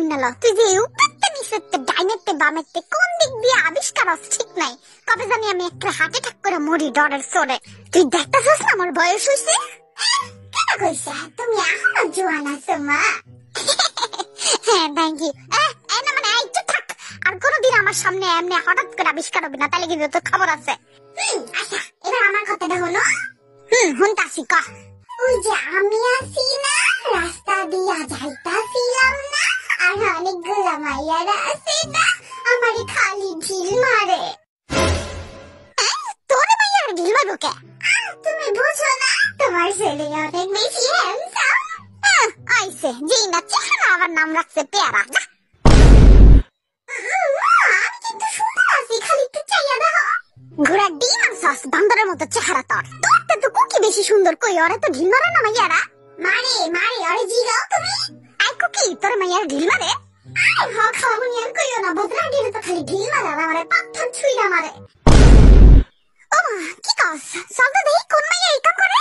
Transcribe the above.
শুনল তুই যে উত্তরতে নিচেতে ডাইনেতে বামেতে কোন দিক দিয়ে আবিষ্কার আছে ঠিক নাই, কবে জানি আমি একটা হার্ট অ্যাটাক করে মরি ডরের চোরে। তুই দেখতেছস না আমার বয়স হইছে? কেন কইছে তুমি এখনো জোয়ান আছো মা? হ্যাঁ থ্যাংক ইউ। না মানে এই চুপ থাক, আর কোনোদিন আমার সামনে এমনি হঠাৎ করে আবিষ্কার হবে না, তাহলে কিন্তু তোর খবর আছে। আচ্ছা এবার আমার কথাটা হলো। হুনতাছি ক। ওই যে আমি আছি না, রাস্তা দিয়া যাইতাছিলাম না, আর অনেকগুলা মাইয়ারা আছে না, আমারে খালি ঢিল মারে। তোরে মাইয়ারা ঢিল মারবো কে? তুমি বুঝো না, তোমার ছেলে অনেক বেশি হ্যান্ডসাম। আইছে যেই না চেহারা আবার নাম রাখছে পেয়ারা। আমি কিন্তু সুন্দর আছি, খালি একটু চাইয়া দেখো। ঘোড়া ডিম আনছস, বান্দরের মতো চেহারা তোর। তোরটা তো কুকি বেশি সুন্দর, কই ওরা তো ঢিল মারে না মাইয়ারা। মারে মারে ওরে জিগাও তুমি। আই কুকি তোর মাইয়ারা ঢিল মারে? আই হ খাওনি আর কইও না, বদরা দিলে তো খালি ঢিল মারে আর আমারে পাথর ছুঁইরা মারে। ও মা কি কস? চল তো দেখি কোন মাইয়া এই কাম করে।